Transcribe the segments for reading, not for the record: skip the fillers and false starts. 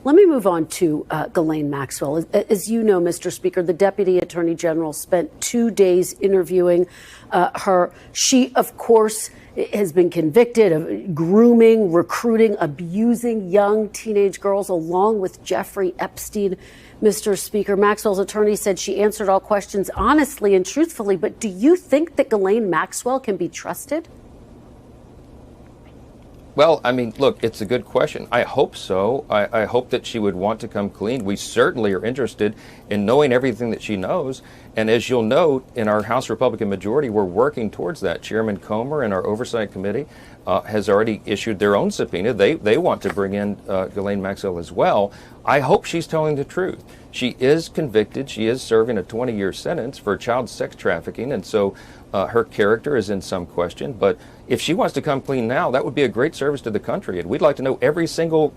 Let me move on to Ghislaine Maxwell. As you know, Mr. Speaker, the Deputy Attorney General spent 2 days interviewing her. She, of course, has been convicted of grooming, recruiting, abusing young teenage girls, along with Jeffrey Epstein. Mr. Speaker, Maxwell's attorney said she answered all questions honestly and truthfully. But do you think that Ghislaine Maxwell can be trusted? Well, I mean, look, it's a good question. I hope so. I hope that she would want to come clean. We certainly are interested in knowing everything that she knows. And as you'll note, in our House Republican majority, we're working towards that. Chairman Comer and our Oversight Committee has already issued their own subpoena. They want to bring in Ghislaine Maxwell as well. I hope she's telling the truth. She is convicted. She is serving a 20-year sentence for child sex trafficking. And so her character is in some question. But if she wants to come clean now, that would be a great service to the country. And we'd like to know every single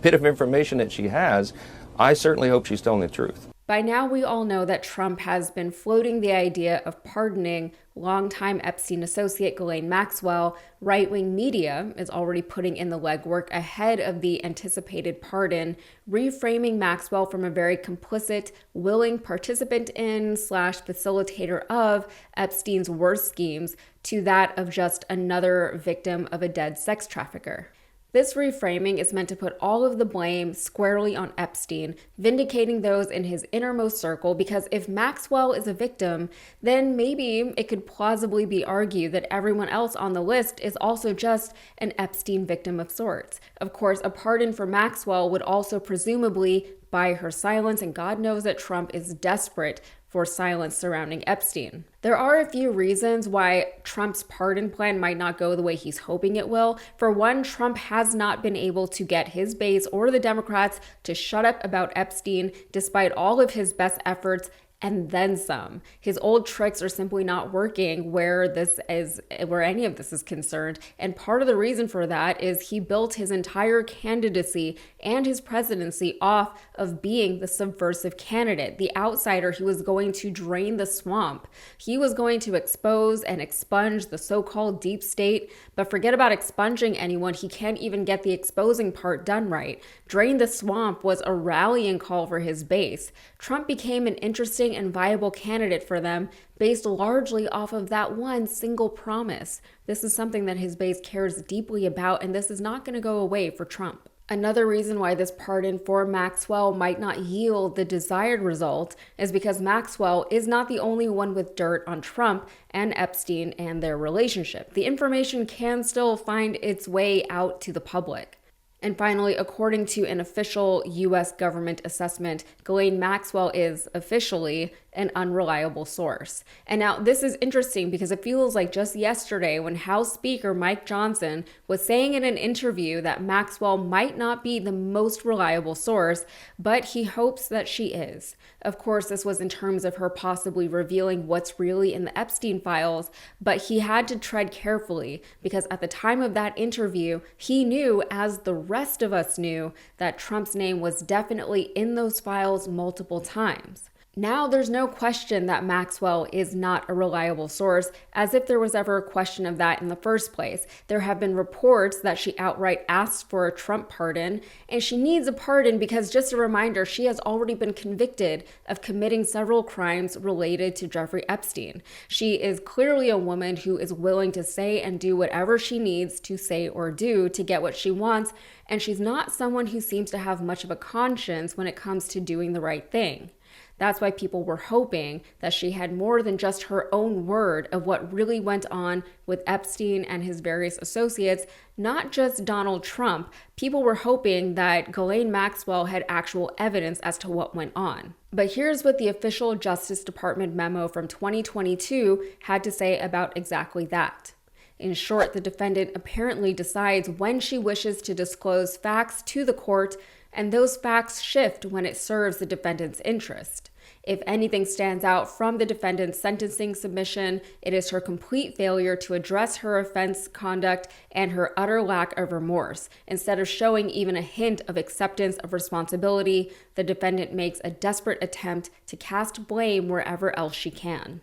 bit of information that she has. I certainly hope she's telling the truth. By now, we all know that Trump has been floating the idea of pardoning longtime Epstein associate Ghislaine Maxwell. Right-wing media is already putting in the legwork ahead of the anticipated pardon, reframing Maxwell from a very complicit, willing participant in / facilitator of Epstein's worst schemes to that of just another victim of a dead sex trafficker. This reframing is meant to put all of the blame squarely on Epstein, vindicating those in his innermost circle, because if Maxwell is a victim, then maybe it could plausibly be argued that everyone else on the list is also just an Epstein victim of sorts. Of course, a pardon for Maxwell would also presumably buy her silence, and God knows that Trump is desperate for silence surrounding Epstein. There are a few reasons why Trump's pardon plan might not go the way he's hoping it will. For one, Trump has not been able to get his base or the Democrats to shut up about Epstein despite all of his best efforts and then some. His old tricks are simply not working where any of this is concerned. And part of the reason for that is he built his entire candidacy and his presidency off of being the subversive candidate, the outsider who was going to drain the swamp. He was going to expose and expunge the so-called deep state, but forget about expunging anyone. He can't even get the exposing part done right. Drain the swamp was a rallying call for his base. Trump became an interesting and viable candidate for them based largely off of that one single promise. This is something that his base cares deeply about, and this is not going to go away for Trump. Another reason why this pardon for Maxwell might not yield the desired result is because Maxwell is not the only one with dirt on Trump and Epstein and their relationship. The information can still find its way out to the public. And finally, according to an official U.S. government assessment, Ghislaine Maxwell is officially an unreliable source. And now this is interesting because it feels like just yesterday when House Speaker Mike Johnson was saying in an interview that Maxwell might not be the most reliable source, but he hopes that she is. Of course, this was in terms of her possibly revealing what's really in the Epstein files, but he had to tread carefully because at the time of that interview, he knew, as the rest of us knew, that Trump's name was definitely in those files multiple times. Now there's no question that Maxwell is not a reliable source, as if there was ever a question of that in the first place. There have been reports that she outright asked for a Trump pardon, and she needs a pardon because, just a reminder, she has already been convicted of committing several crimes related to Jeffrey Epstein. She is clearly a woman who is willing to say and do whatever she needs to say or do to get what she wants, and she's not someone who seems to have much of a conscience when it comes to doing the right thing. That's why people were hoping that she had more than just her own word of what really went on with Epstein and his various associates, not just Donald Trump. People were hoping that Ghislaine Maxwell had actual evidence as to what went on. But here's what the official Justice Department memo from 2022 had to say about exactly that. In short, the defendant apparently decides when she wishes to disclose facts to the court, and those facts shift when it serves the defendant's interest. If anything stands out from the defendant's sentencing submission, it is her complete failure to address her offense conduct and her utter lack of remorse. Instead of showing even a hint of acceptance of responsibility, the defendant makes a desperate attempt to cast blame wherever else she can.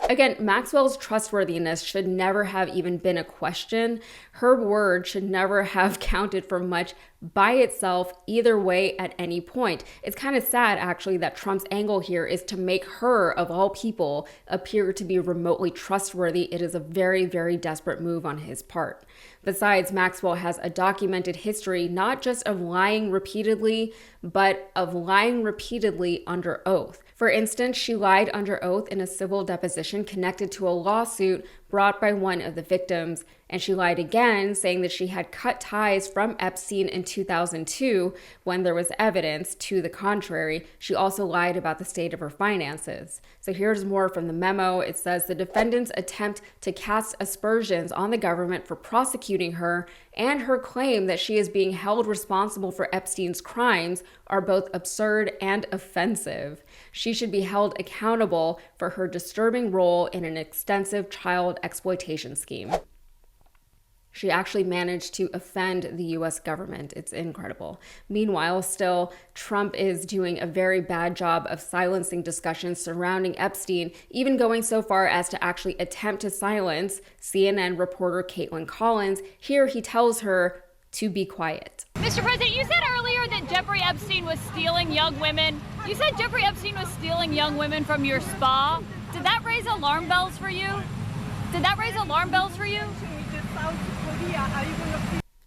Again, Maxwell's trustworthiness should never have even been a question. Her word should never have counted for much by itself either way at any point. It's kind of sad, actually, that Trump's angle here is to make her, of all people, appear to be remotely trustworthy. It is a very, very desperate move on his part. Besides, Maxwell has a documented history not just of lying repeatedly, but of lying repeatedly under oath. For instance, she lied under oath in a civil deposition connected to a lawsuit brought by one of the victims, and she lied again, saying that she had cut ties from Epstein in 2002 when there was evidence to the contrary. She also lied about the state of her finances. So here's more from the memo. It says the defendant's attempt to cast aspersions on the government for prosecuting her and her claim that she is being held responsible for Epstein's crimes are both absurd and offensive. She should be held accountable for her disturbing role in an extensive child exploitation scheme. She actually managed to offend the US government. It's incredible. Meanwhile, still, Trump is doing a very bad job of silencing discussions surrounding Epstein, even going so far as to actually attempt to silence CNN reporter Caitlin Collins. Here he tells her to be quiet. Mr. President, you said earlier that Jeffrey Epstein was stealing young women. You said Jeffrey Epstein was stealing young women from your spa. Did that raise alarm bells for you? Did that raise alarm bells for you?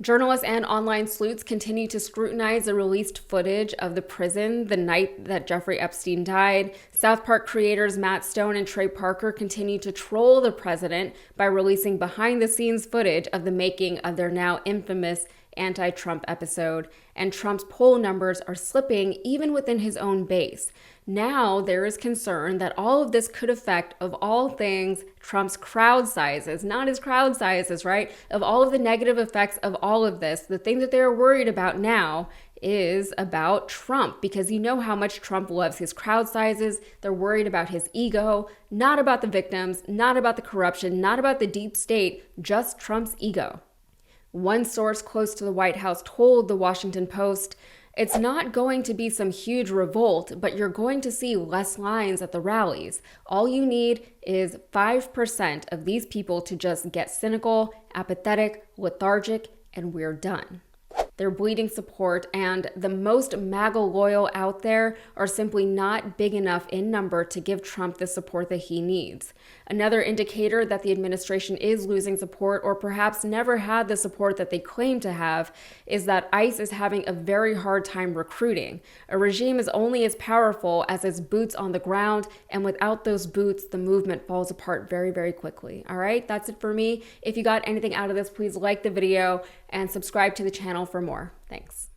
Journalists and online sleuths continue to scrutinize the released footage of the prison the night that Jeffrey Epstein died. South Park creators Matt Stone and Trey Parker continue to troll the president by releasing behind-the-scenes footage of the making of their now infamous anti-Trump episode, and Trump's poll numbers are slipping even within his own base. Now there is concern that all of this could affect, of all things, Trump's crowd sizes, not his crowd sizes, right? Of all of the negative effects of all of this, the thing that they're worried about now is about Trump, because you know how much Trump loves his crowd sizes. They're worried about his ego, not about the victims, not about the corruption, not about the deep state, just Trump's ego. One source close to the White House told the Washington Post, "It's not going to be some huge revolt, but you're going to see less lines at the rallies. All you need is 5% of these people to just get cynical, apathetic, lethargic, and we're done." They're bleeding support, and the most MAGA loyal out there are simply not big enough in number to give Trump the support that he needs. Another indicator that the administration is losing support, or perhaps never had the support that they claim to have, is that ICE is having a very hard time recruiting. A regime is only as powerful as its boots on the ground, and without those boots, the movement falls apart very, very quickly. All right, that's it for me. If you got anything out of this, please like the video and subscribe to the channel for more. Thanks.